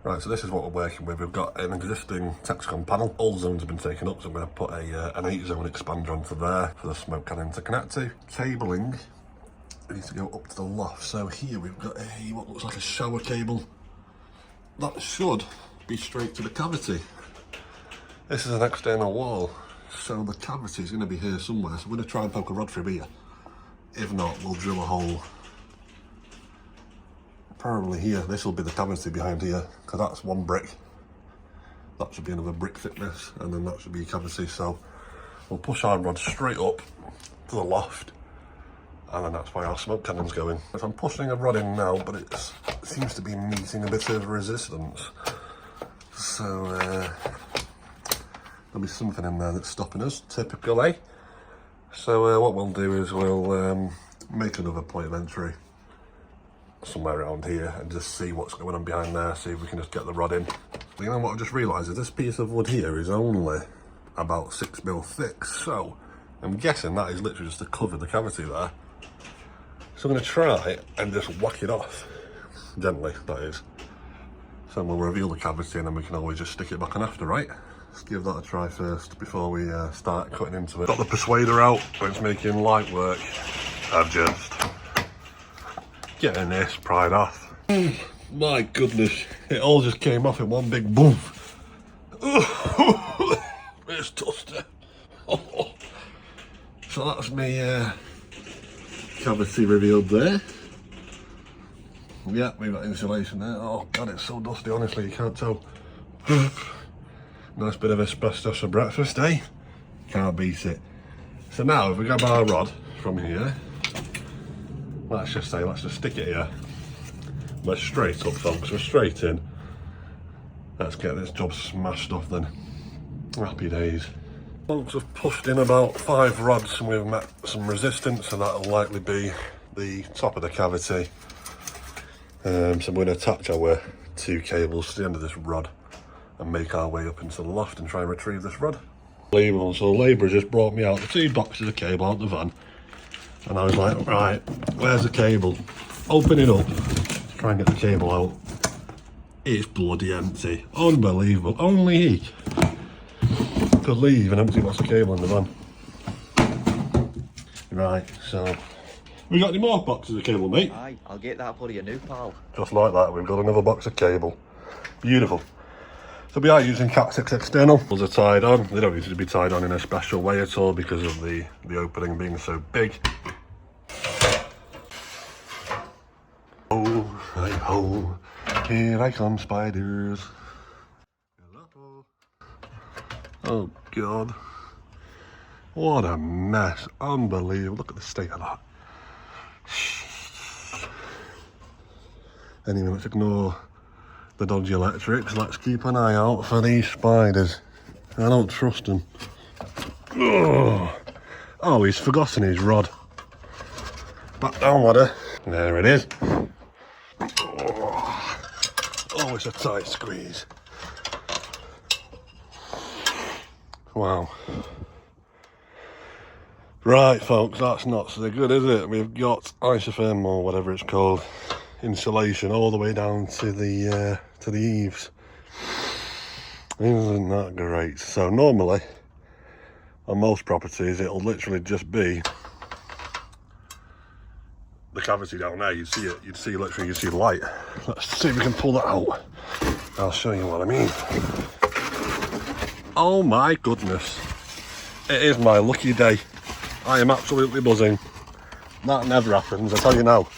Right, so this is what we're working with. We've got an existing Texcom panel. All zones have been taken up, so I'm going to put an 8-zone expander onto there for the smoke cannon to connect to. Cabling needs to go up to the loft. So here we've got what looks like a shower cable. That should be straight to the cavity. This is an external wall, so the cavity is going to be here somewhere. So we're going to try and poke a rod through here. If not, we'll drill a hole. Probably here. This will be the cavity behind here, because that's one brick. That should be another brick thickness, and then that should be a cavity. So we'll push our rod straight up to the loft, and then that's why our smoke cannon's going. So I'm pushing a rod in now, but it seems to be meeting a bit of resistance. So there'll be something in there that's stopping us, typically. So what we'll do is we'll make another point of entry somewhere around here and just see what's going on behind there, see if we can just get the rod in. You know what I've just realised is this piece of wood here is only about 6mm thick, so I'm guessing that is literally just to cover the cavity there. So I'm going to try and just whack it off, gently that is. So we'll reveal the cavity and then we can always just stick it back on after, right? Let's give that a try first before we start cutting into it. Got the persuader out, so it's making light work. I've just getting this pried off. My goodness, it all just came off in one big boom. It's dusty. So that's me cavity revealed there. Yeah, we've got insulation there. Oh god, it's so dusty, honestly, you can't tell. Nice bit of asbestos for breakfast, eh? Can't beat it. So now, if we grab our rod from here, let's just stick it here. We're straight up, folks, we're straight in. Let's get this job smashed off then. Happy days. Folks, have pushed in about 5 rods and we've met some resistance, and that'll likely be the top of the cavity. So we're going to attach our 2 cables to the end of this rod and make our way up into the loft and try and retrieve this rod. Unbelievable. So the labourer just brought me out the 2 boxes of cable out the van, and I was like, right, where's the cable? Open it up, try and get the cable out. It's bloody empty. Unbelievable. Only he could leave an empty box of cable in the van. Right, so we got any more boxes of cable, mate? Aye, I'll get that for you new, pal. Just like that, we've got another box of cable. Beautiful. So we are using Cat 6 external. Those are tied on. They don't need to be tied on in a special way at all because of the opening being so big. Oh, hi ho, here I come, spiders. Hello. Oh god. What a mess. Unbelievable. Look at the state of that. Anyway, let's ignore the dodgy electrics. Let's keep an eye out for these spiders. I don't trust them. Oh, he's forgotten his rod. Back down, ladder. There it is. Oh, it's a tight squeeze. Wow. Right, folks, that's not so good, is it? We've got isotherm, or whatever it's called, insulation all the way down to the eaves. Isn't that great? So normally on most properties it'll literally just be the cavity down there. You'd see it, you'd see the light. Let's see if we can pull that out. I'll show you what I mean. Oh my goodness, it is my lucky day. I am absolutely buzzing. That never happens, I tell you now.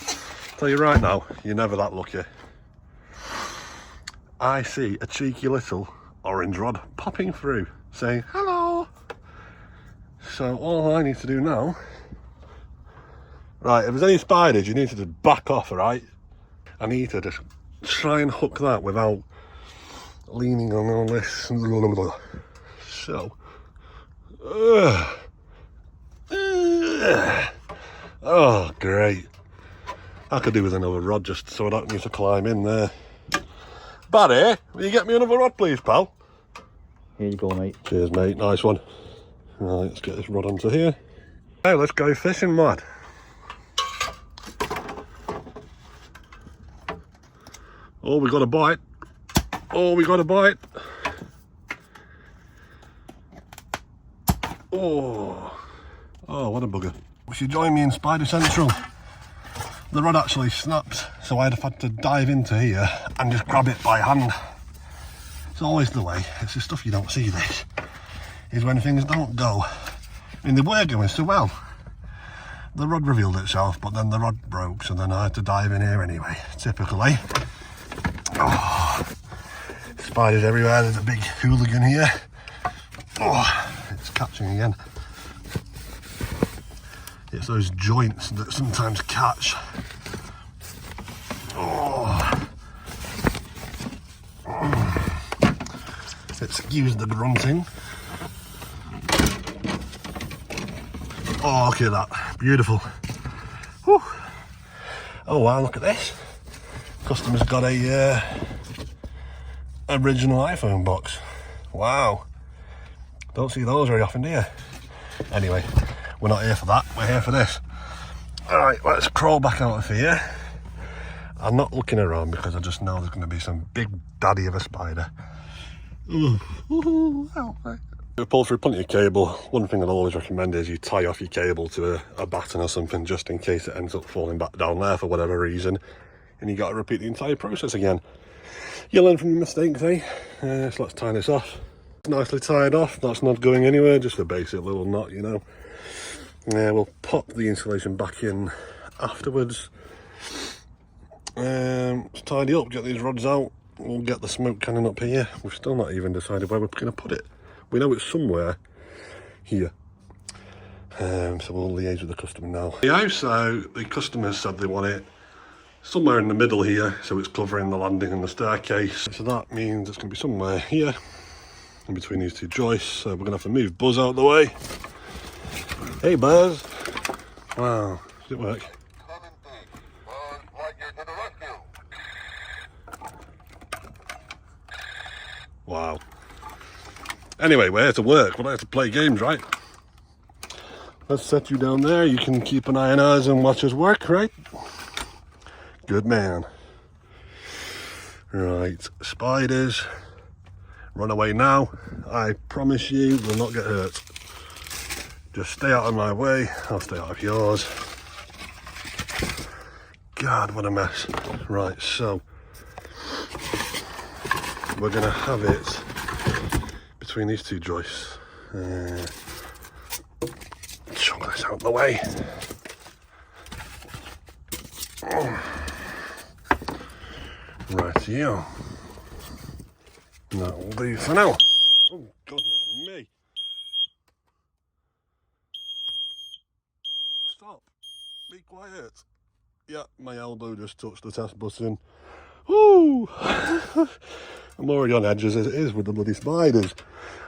Tell you right now, you're never that lucky. I see a cheeky little orange rod popping through, saying hello. So all I need to do now, right, if there's any spiders, you need to just back off, right? I need to just try and hook that without leaning on all this. So, oh great. I could do with another rod just so I don't need to climb in there. Barry, will you get me another rod please, pal? Here you go, mate. Cheers, mate, nice one. Right, let's get this rod onto here. Hey, let's go fishing, lad. Oh, we got a bite. Oh, we got a bite. Oh, what a bugger. If you join me in Spider Central, the rod actually snapped, so I'd have had to dive into here and just grab it by hand. It's always the way. It's the stuff you don't see, this, is when things don't go. I mean, they were going so well. The rod revealed itself, but then the rod broke, so then I had to dive in here anyway, typically. Oh, spiders everywhere, there's a big hooligan here. Oh, it's catching again. It's those joints that sometimes catch. Oh. Excuse the grunting. Oh, look at that. Beautiful. Whew. Oh wow, look at this. Customer's got a original iPhone box. Wow. Don't see those very often, do you? Anyway, we're not here for that. We're here for this. Alright, let's crawl back out of here. I'm not looking around because I just know there's going to be some big daddy of a spider. Ooh. We pull through plenty of cable. One thing I'd always recommend is you tie off your cable to a batten or something, just in case it ends up falling back down there for whatever reason, and you got to repeat the entire process again. You learn from your mistakes, eh? So let's tie this off. It's nicely tied off. That's not going anywhere, just a basic little knot, you know. We'll pop the insulation back in afterwards. Let's tidy up, get these rods out. We'll get the smoke cannon up here. We've still not even decided where we're going to put it. We know it's somewhere here. So we'll liaise with the customer now. Yeah, so the customers said they want it somewhere in the middle here, so it's covering the landing and the staircase. So that means it's going to be somewhere here, in between these two joists. So we're going to have to move Buzz out of the way. Hey Buzz! Wow, did it work? Wow. Anyway, we're here to work. We're here to play games, right? Let's set you down there. You can keep an eye on us and watch us work, right? Good man. Right, spiders. Run away now. I promise you will not get hurt. Just stay out of my way. I'll stay out of yours. God, what a mess. Right, so we're going to have it between these two joists. Chuck this out of the way. Right, you. That will do for now. Oh, goodness me. Stop. Be quiet. Yeah, my elbow just touched the test button. Woo! I'm already on edge as it is with the bloody spiders.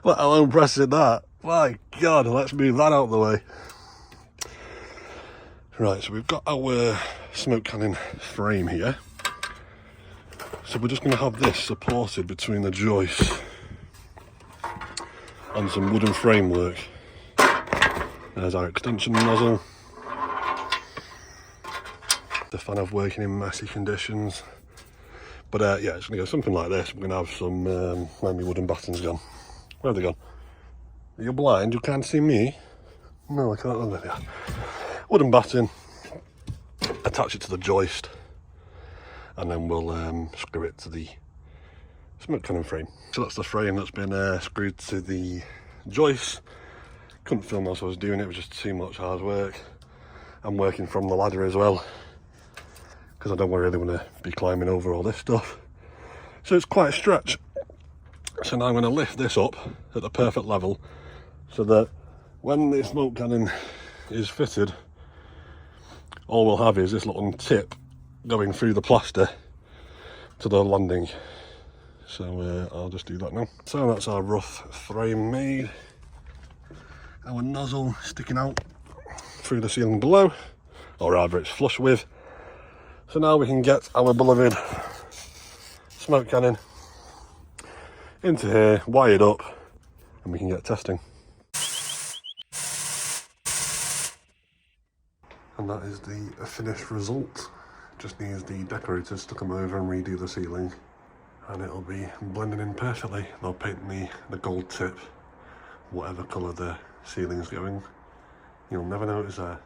Let alone pressing that. My God, let's move that out of the way. Right, so we've got our smoke cannon frame here. So we're just going to have this supported between the joists on some wooden framework. There's our extension nozzle. The fan of working in messy conditions. But yeah, it's going to go something like this. We're going to have some, where my wooden battens gone? Where have they gone? Are you blind? You can't see me? No, I can't. Oh, there they are. Wooden batten. Attach it to the joist. And then we'll screw it to the smoke cannon frame. So that's the frame that's been screwed to the joist. Couldn't film whilst I was doing it. It was just too much hard work. I'm working from the ladder as well, because I don't really want to be climbing over all this stuff. So it's quite a stretch. So now I'm going to lift this up at the perfect level so that when the smoke cannon is fitted, all we'll have is this little tip going through the plaster to the landing. So I'll just do that now. So that's our rough frame made. Our nozzle sticking out through the ceiling below, or rather it's flush with. So now we can get our beloved smoke cannon into here, wired up, and we can get testing. And that is the finished result. Just needs the decorators to come over and redo the ceiling, and it'll be blending in perfectly. They'll paint the gold tip, whatever colour the ceiling's going. You'll never notice there.